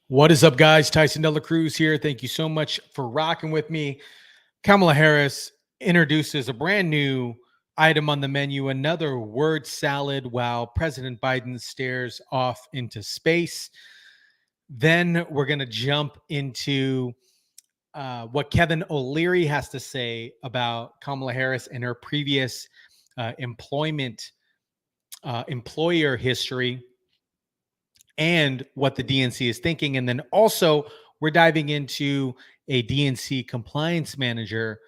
What is up, guys? Tyson Dela Cruz here. Thank you so much for rocking with me. Kamala Harris introduces a brand new item on the menu, another word salad, while President Biden stares off into space. Then we're going to jump into what Kevin O'Leary has to say about Kamala Harris and her previous employer history, and what the DNC is thinking. And then also we're diving into a DNC compliance manager.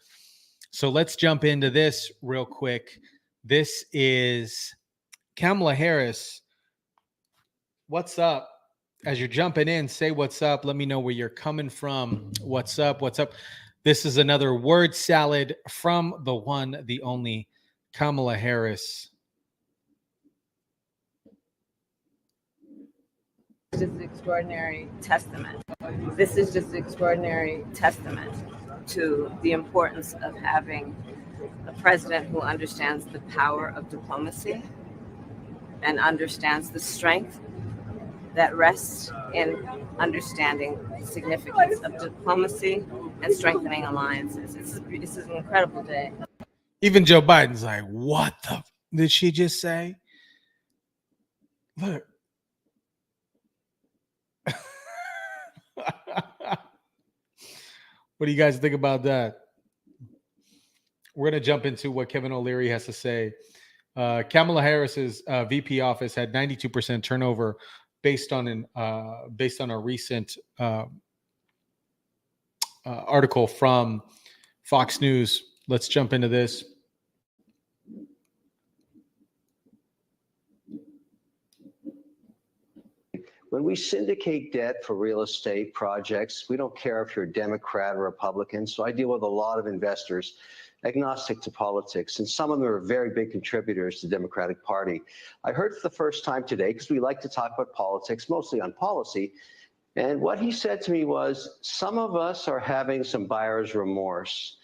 So let's jump into this real quick. This is Kamala Harris. What's up? As you're jumping in, say what's up. Let me know where you're coming from. What's up? What's up? This is another word salad from the one, the only Kamala Harris. Just an extraordinary testament. This is just an extraordinary testament to the importance of having a president who understands the power of diplomacy and understands the strength that rests in understanding the significance of diplomacy and strengthening alliances. This is an incredible day. Even Joe Biden's like, what the did she just say? Look. What do you guys think about that? We're going to jump into what Kevin O'Leary has to say. Kamala Harris's VP office had 92% turnover based on a recent article from Fox News. Let's jump into this. When we syndicate debt for real estate projects, we don't care if you're a Democrat or Republican. So I deal with a lot of investors, agnostic to politics, and some of them are very big contributors to the Democratic Party. I heard for the first time today, because we like to talk about politics, mostly on policy, and what he said to me was, some of us are having some buyer's remorse.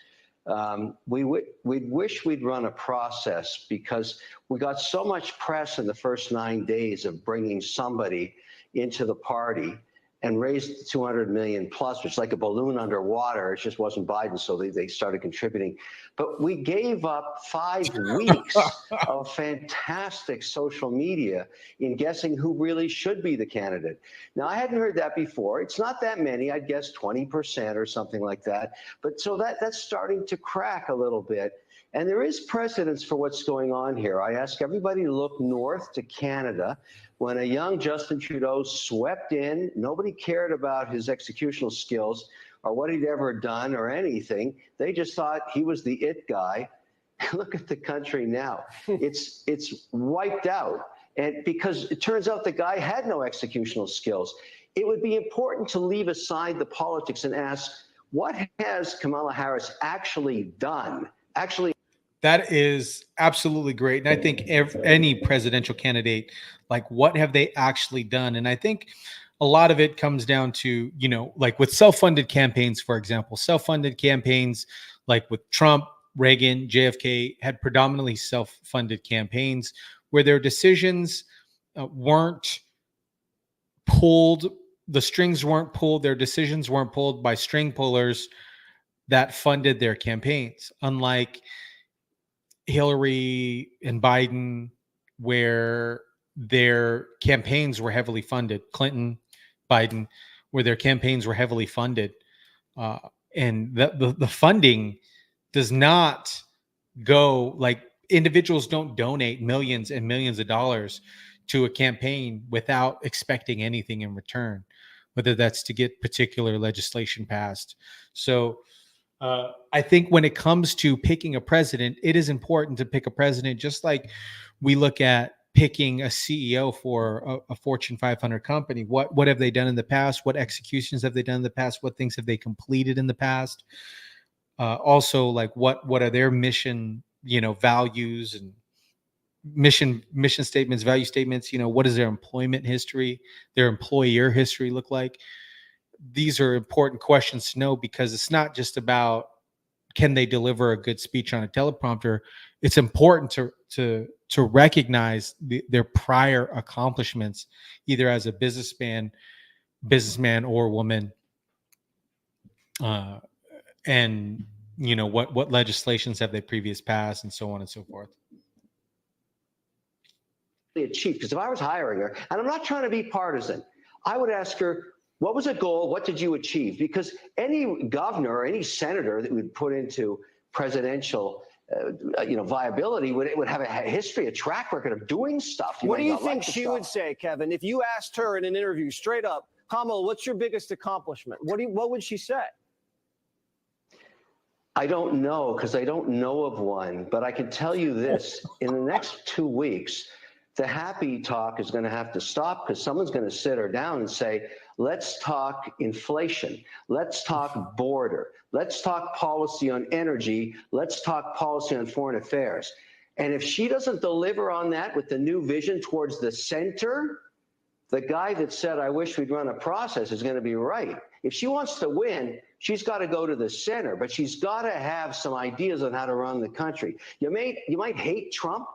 We'd wish we'd run a process because we got so much press in the first 9 days of bringing somebody into the party and raised 200 million plus, which is like a balloon underwater. It just wasn't Biden, so they started contributing. But we gave up 5 weeks of fantastic social media in guessing who really should be the candidate. Now, I hadn't heard that before. It's not that many. I'd guess 20% or something like that. But so that's starting to crack a little bit. And there is precedence for what's going on here. I ask everybody to look north to Canada. When a young Justin Trudeau swept in, nobody cared about his executional skills or what he'd ever done or anything. They just thought he was the it guy. Look at the country now. It's wiped out. And because it turns out the guy had no executional skills. It would be important to leave aside the politics and ask, what has Kamala Harris actually done? That is absolutely great. And I think any presidential candidate, like, what have they actually done? And I think a lot of it comes down to, like with self-funded campaigns, for example, self-funded campaigns like with Trump, Reagan, JFK had predominantly self-funded campaigns where their decisions weren't pulled. The strings weren't pulled. Their decisions weren't pulled by string pullers that funded their campaigns. Unlike Hillary and Biden, where their campaigns were heavily funded, Clinton, Biden, where their campaigns were heavily funded. And the funding does not go, like, individuals don't donate millions and millions of dollars to a campaign without expecting anything in return, whether that's to get particular legislation passed. So I think when it comes to picking a president, it is important to pick a president, just like we look at picking a CEO for a Fortune 500 company. What have they done in the past? What executions have they done in the past? What things have they completed in the past? Also, like, what are their mission, values and mission statements, value statements? What is their employment history, their employer history look like? These are important questions to know, because it's not just about, can they deliver a good speech on a teleprompter? It's important to recognize their prior accomplishments, either as a businessman businessman or woman, and what legislations have they previous passed, and so on and so forth. Achieve, because if I was hiring her, and I'm not trying to be partisan, I would ask her, what was a goal? What did you achieve? Because any governor or any senator that would put into presidential viability would have a history, a track record of doing stuff. What do you think she would say, Kevin, if you asked her in an interview straight up, Kamala, what's your biggest accomplishment? What would she say? I don't know, because I don't know of one, but I can tell you this: in the next 2 weeks, the happy talk is going to have to stop, because someone's going to sit her down and say, let's talk inflation. Let's talk border. Let's talk policy on energy. Let's talk policy on foreign affairs. And if she doesn't deliver on that with the new vision towards the center, the guy that said, I wish we'd run a process, is going to be right. If she wants to win, she's got to go to the center, but she's got to have some ideas on how to run the country. You might hate Trump,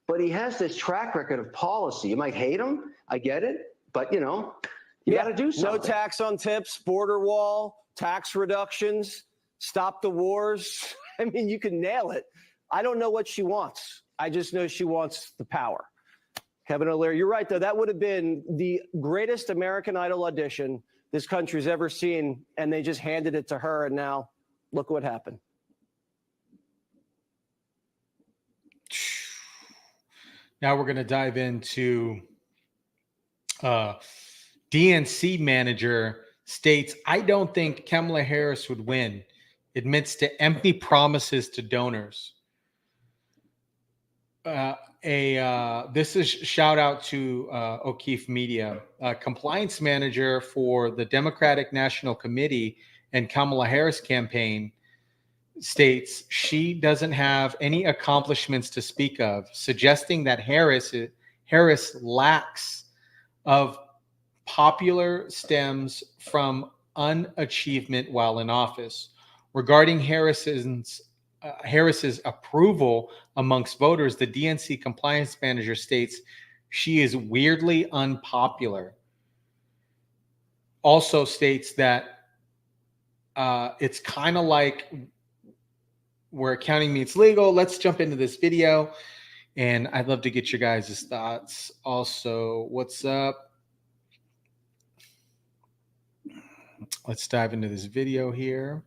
but he has this track record of policy. You might hate him. I get it. But, you got to do something. No tax on tips, border wall, tax reductions, stop the wars. I mean, you can nail it. I don't know what she wants. I just know she wants the power. Kevin O'Leary, you're right, though. That would have been the greatest American Idol audition this country's ever seen, and they just handed it to her, and now look what happened. Now we're going to dive into DNC manager states, I don't think Kamala Harris would win, admits to empty promises to donors. This is shout out to O'Keefe Media, compliance manager for the Democratic National Committee and Kamala Harris Campaign, states she doesn't have any accomplishments to speak of, suggesting that Harris lacks of popular stems from unachievement while in office. Regarding Harris's approval amongst voters, the DNC compliance manager states she is weirdly unpopular. Also states that it's kind of like where accounting meets legal. Let's jump into this video, and I'd love to get your guys' thoughts. Also, what's up? Let's dive into this video here.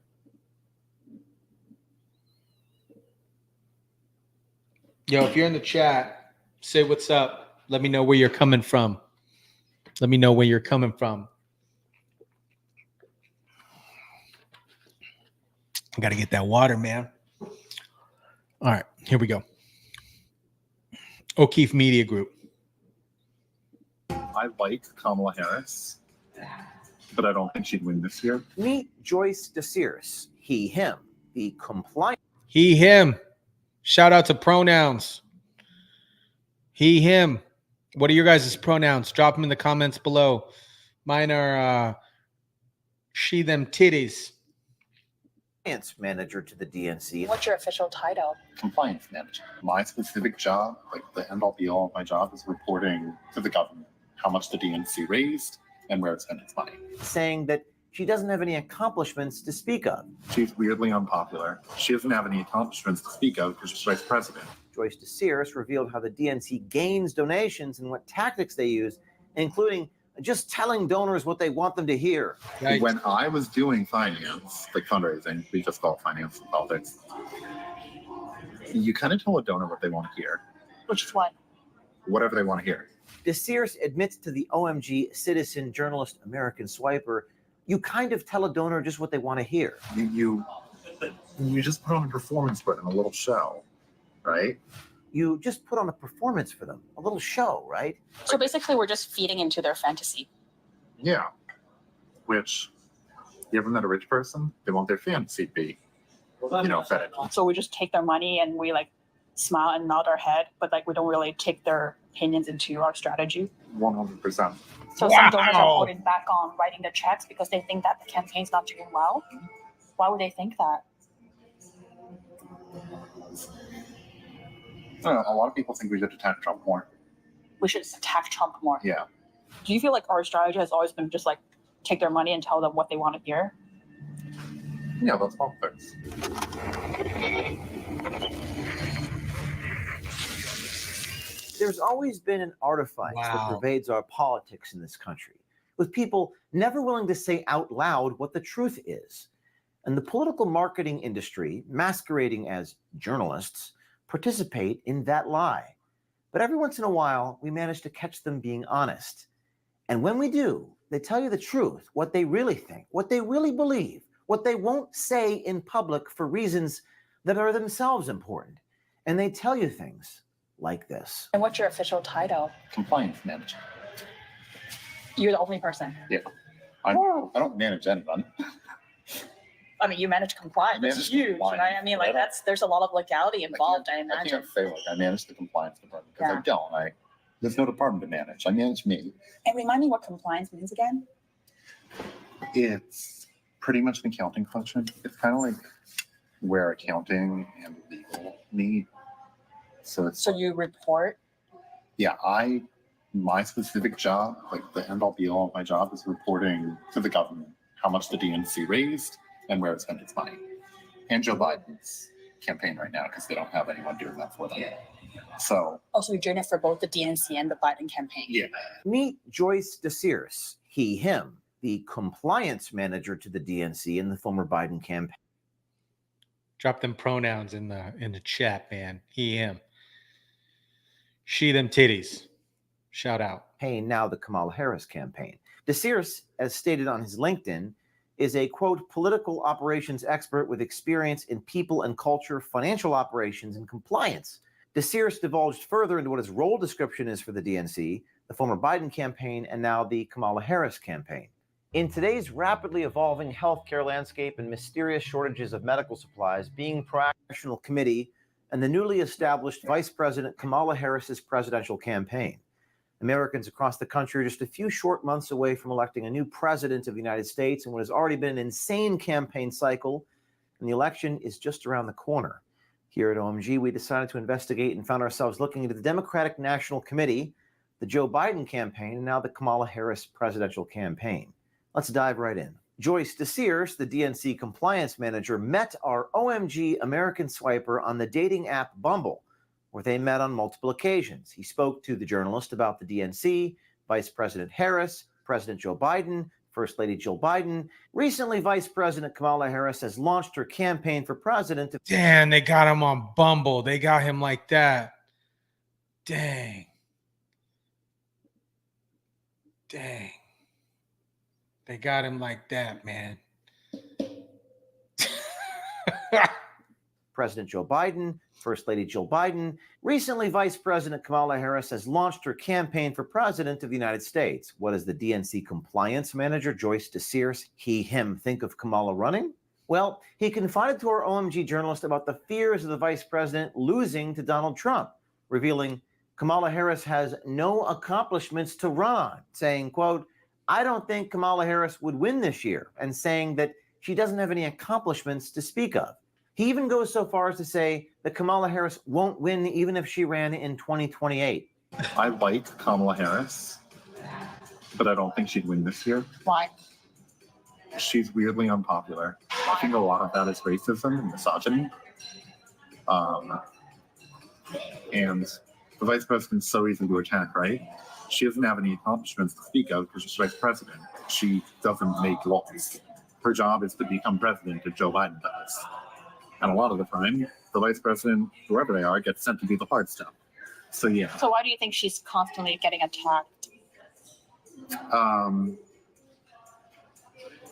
Yo, if you're in the chat, say what's up. Let me know where you're coming from. Let me know where you're coming from. I got to get that water, man. All right, here we go. O'Keefe Media Group. I like Kamala Harris, but I don't think she'd win this year. Meet Joyce DeCerce, he, him, the compliance. He, him. Shout out to pronouns. He, him. What are your guys' pronouns? Drop them in the comments below. Mine are she, them titties. Manager to the DNC. What's your official title? Compliance manager. My specific job, like the end all be all of my job, is reporting to the government how much the DNC raised and where it spent its money. Saying that she doesn't have any accomplishments to speak of. She's weirdly unpopular. She doesn't have any accomplishments to speak of because she's vice president. Joyce DeCerce revealed how the DNC gains donations and what tactics they use, including just telling donors what they want them to hear. Yikes. When I was doing finance, like fundraising, we just call it finance and politics, you kind of tell a donor what they want to hear. Which is what? Whatever they want to hear. DeCerce admits to the OMG citizen journalist American Swiper, you kind of tell a donor just what they want to hear. You just put on a performance for them, a little show, right? You just put on a performance for them, a little show, right? So basically, we're just feeding into their fantasy. Yeah. Which, you ever met a rich person? They want their fantasy to be, fed it. So we just take their money and we smile and nod our head, but we don't really take their opinions into our strategy. 100%. So some donors are holding back on writing the checks because they think that the campaign's not doing well. Why would they think that? I don't know, a lot of people think we should attack Trump more. We should attack Trump more. Yeah. Do you feel like our strategy has always been just take their money and tell them what they want to hear? Yeah, that's politics. There's always been an artifice that pervades our politics in this country, with people never willing to say out loud what the truth is. And the political marketing industry, masquerading as journalists, participate in that lie. But every once in a while, we manage to catch them being honest. And when we do, they tell you the truth, what they really think, what they really believe, what they won't say in public for reasons that are themselves important. And they tell you things like this. And what's your official title? Compliance manager. You're the only person. Yeah. I don't manage anyone. I mean, you manage compliance. It's huge. Compliance. Right? I mean, like there's a lot of legality involved, I I imagine. can't say like I manage the compliance department because I don't. There's no department to manage. I manage me. And remind me what compliance means again. It's pretty much an accounting function. It's kind of like where accounting and legal meet. So you report? Yeah, my specific job, like the end all be all of my job, is reporting to the government how much the DNC raised and where it spent its money. And Joe Biden's campaign right now, because they don't have anyone doing that for them. So Also, you're doing it for both the DNC and the Biden campaign. yeah. Meet Joyce DeCerce, he, him, the compliance manager to the DNC in the former Biden campaign. Drop them pronouns in the chat, man. He, him. She, them titties. Shout out. Now the Kamala Harris campaign. DeCerce, as stated on his LinkedIn, is a, quote, political operations expert with experience in people and culture, financial operations, and compliance. DeCerce divulged further into what his role description is for the DNC, the former Biden campaign, and now the Kamala Harris campaign. In today's rapidly evolving healthcare landscape and mysterious shortages of medical supplies, being National Committee and the newly established Vice President Kamala Harris's presidential campaign. Americans across the country are just a few short months away from electing a new president of the United States in what has already been an insane campaign cycle, and the election is just around the corner. Here at OMG, we decided to investigate and found ourselves looking into the Democratic National Committee, the Joe Biden campaign, and now the Kamala Harris presidential campaign. Let's dive right in. Joyce DeCerce, the DNC compliance manager, met our OMG American Swiper on the dating app Bumble, where they met on multiple occasions. He spoke to the journalist about the DNC, Vice President Harris, President Joe Biden, First Lady Jill Biden. Recently, Vice President Kamala Harris has launched her campaign for president. Damn, they got him on Bumble. They got him like that. Dang. They got him like that, man. President Joe Biden, First Lady Jill Biden. Recently, Vice President Kamala Harris has launched her campaign for president of the United States. What does the DNC compliance manager, Joyce DeCerce, he, him, think of Kamala running? Well, he confided to our OMG journalist about the fears of the vice president losing to Donald Trump, revealing Kamala Harris has no accomplishments to run on, saying, quote, I don't think Kamala Harris would win this year, and saying that she doesn't have any accomplishments to speak of. He even goes so far as to say that Kamala Harris won't win even if she ran in 2028. I like Kamala Harris, but I don't think she'd win this year. Why? She's weirdly unpopular. I think a lot of that is racism and misogyny. And the vice president's so easy to attack, right? She doesn't have any accomplishments to speak of because she's vice president. She doesn't make laws. Her job is to become president, and Joe Biden does. And a lot of the time, the vice president, whoever they are, gets sent to do the hard stuff. So, yeah. So why do you think she's constantly getting attacked?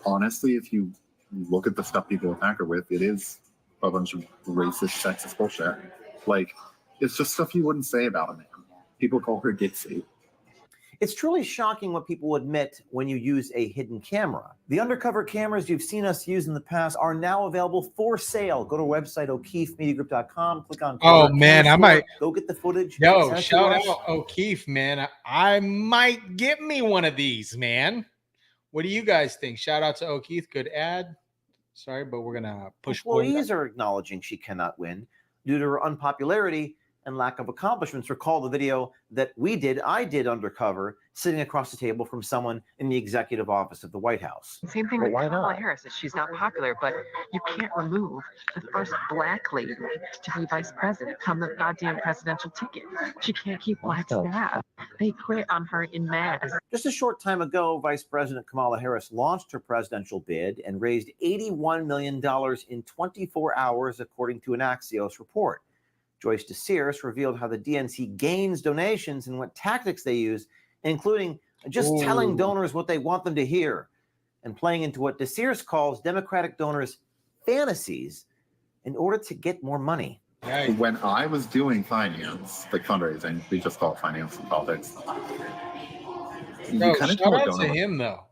Honestly, if you look at the stuff people attack her with, it is a bunch of racist, sexist bullshit. Like, it's just stuff you wouldn't say about a man. People call her ditzy. It's truly shocking what people admit when you use a hidden camera. The undercover cameras you've seen us use in the past are now available for sale. Go to our website, O'KeefeMediaGroup.com, click on... Oh, man, I might... Go get the footage. Yo, shout out O'Keefe, man. I might get me one of these, man. What do you guys think? Shout out to O'Keefe. Good ad. Sorry, but we're going to push forward. Employees are acknowledging she cannot win due to her unpopularity and lack of accomplishments. Recall the video that I did undercover, sitting across the table from someone in the executive office of the White House. Same thing with Kamala Harris. She's not popular, but you can't remove the first black lady to be vice president on the goddamn presidential ticket. She can't keep black staff. They quit on her in mass. Just a short time ago, Vice President Kamala Harris launched her presidential bid and raised $81 million in 24 hours, according to an Axios report. Joyce DeCerce revealed how the DNC gains donations and what tactics they use, including just telling donors what they want them to hear and playing into what DeCerce calls Democratic donors' fantasies in order to get more money. When I was doing finance, like fundraising, we just call it finance and politics. Bro, shout out to him though.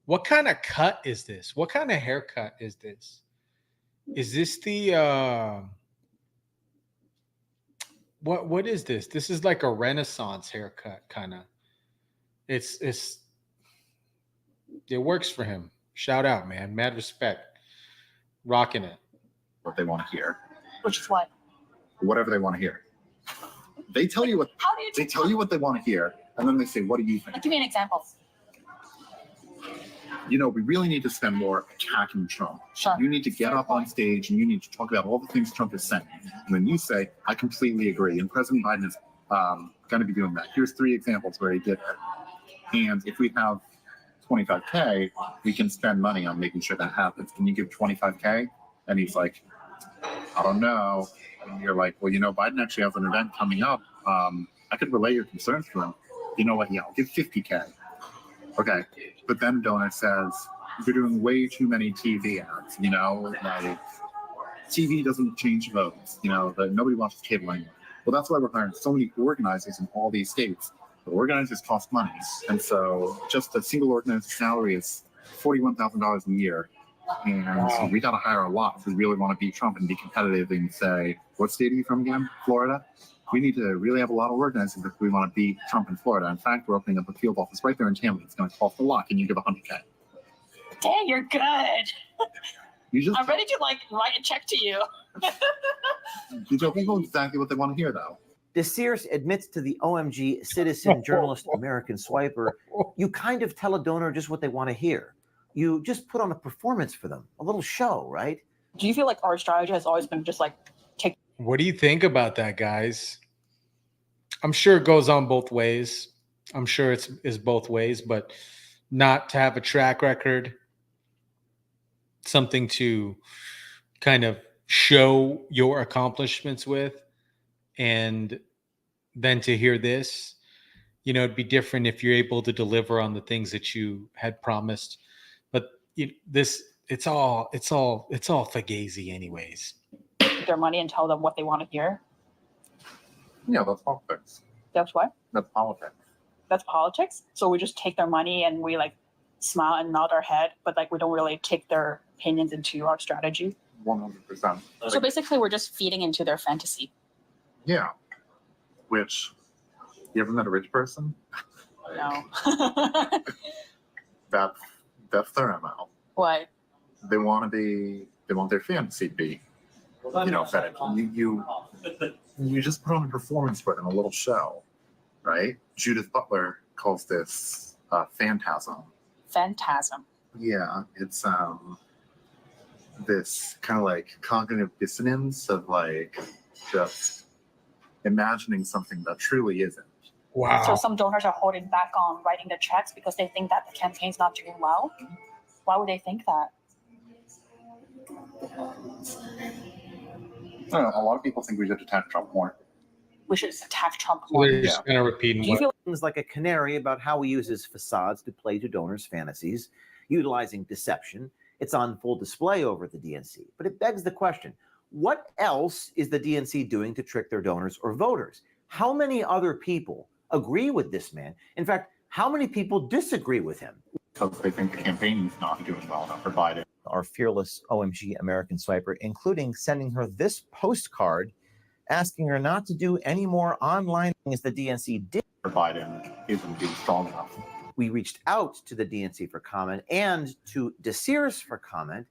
What kind of cut is this? What kind of haircut is this? Is this the what is this? This is like a Renaissance haircut, kind of. It works for him. Shout out, man. Mad respect. Rocking it. What they want to hear. Which is what? Whatever they want to hear. They tell you what they tell you what they want to hear, and then they say, "What do you think?" Give me an example. You know, we really need to spend more attacking Trump. Sure. You need to get up on stage and you need to talk about all the things Trump is saying. And then you say, "I completely agree." And President Biden is going to be doing that. Here's 3 examples where he did it. And if we have 25K, we can spend money on making sure that happens. Can you give 25K? And he's like, "I don't know." And you're like, "Well, you know, Biden actually has an event coming up. I could relay your concerns to him." You know what? Yeah, I'll give 50K. Okay. But then donor says, "You're doing way too many TV ads, you know, like TV doesn't change votes, you know, nobody watches cable anymore." Well, that's why we're hiring so many organizers in all these states. The organizers cost money. And so just a single organizer's salary is $41,000 a year. And we got to hire a lot if we really want to beat Trump and be competitive and say, "What state are you from again? Florida?" We need to really have a lot of organizers if we want to beat Trump in Florida. In fact, we're opening up a field office right there in Tampa. It's going to cost a lot. Can you give 100K? Dang, you're good. I'm ready to write a check to you. You tell people exactly what they want to hear, though. DeCerce admits to the OMG citizen journalist American Swiper, you kind of tell a donor just what they want to hear. You just put on a performance for them, a little show, right? Do you feel like our strategy has always been just take? What do you think about that, guys? I'm sure it goes on both ways. I'm sure it's both ways, but not to have a track record, something to kind of show your accomplishments with, and then to hear this, you know, it'd be different if you're able to deliver on the things that you had promised. But it's all fugazi anyways. Their money and tell them what they want to hear. Yeah, that's politics. That's what? That's politics. That's politics. So we just take their money and we smile and nod our head, but we don't really take their opinions into our strategy. 100%. So basically, we're just feeding into their fantasy. Yeah. Which, you ever met a rich person? No. That's their MO. What? They want their fantasy to be, you know, fed. You just put on a performance for them, a little show, right? Judith Butler calls this phantasm. Phantasm. Yeah, it's this kind of cognitive dissonance of just imagining something that truly isn't. Wow. So some donors are holding back on writing the checks because they think that the campaign's not doing well. Why would they think that? I don't know, a lot of people think we should attack Trump more. We should attack Trump So more. they're just kind of repeating Do you what feel things like a canary about how he uses facades to play to donors' fantasies, utilizing deception? It's on full display over at the DNC. But it begs the question, what else is the DNC doing to trick their donors or voters? How many other people agree with this man? In fact, how many people disagree with him? Because they think the campaign is not doing well enough for Biden. Our fearless OMG American Swiper, including sending her this postcard asking her not to do any more online things the DNC did. For Biden isn't being strong enough. We reached out to the DNC for comment and to DeCerce for comment,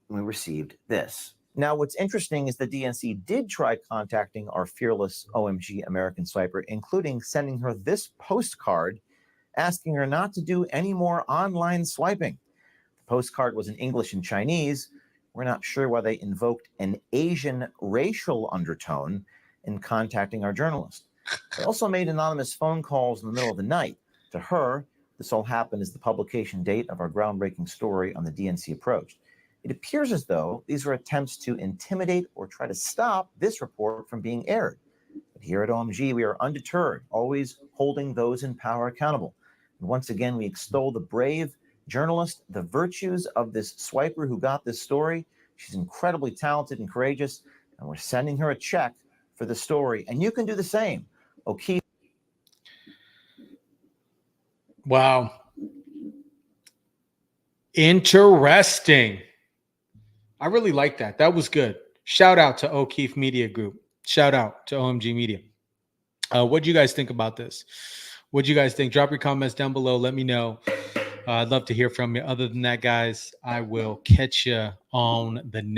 and we received this. Now, what's interesting is the DNC did try contacting our fearless OMG American Swiper, including sending her this postcard asking her not to do any more online swiping. The postcard was in English and Chinese. We're not sure why they invoked an Asian racial undertone in contacting our journalist. They also made anonymous phone calls in the middle of the night. To her, this all happened as the publication date of our groundbreaking story on the DNC approached. It appears as though these were attempts to intimidate or try to stop this report from being aired. But here at OMG, we are undeterred, always holding those in power accountable. And once again, we extol the brave journalist, the virtues of this swiper who got this story. She's incredibly talented and courageous, and we're sending her a check for the story. And you can do the same. O'Keefe. Wow. Interesting. I really like that. That was good. Shout out to O'Keefe Media Group. Shout out to OMG Media. What do you guys think about this? What do you guys think? Drop your comments down below. Let me know. I'd love to hear from you. Other than that, guys, I will catch you on the next.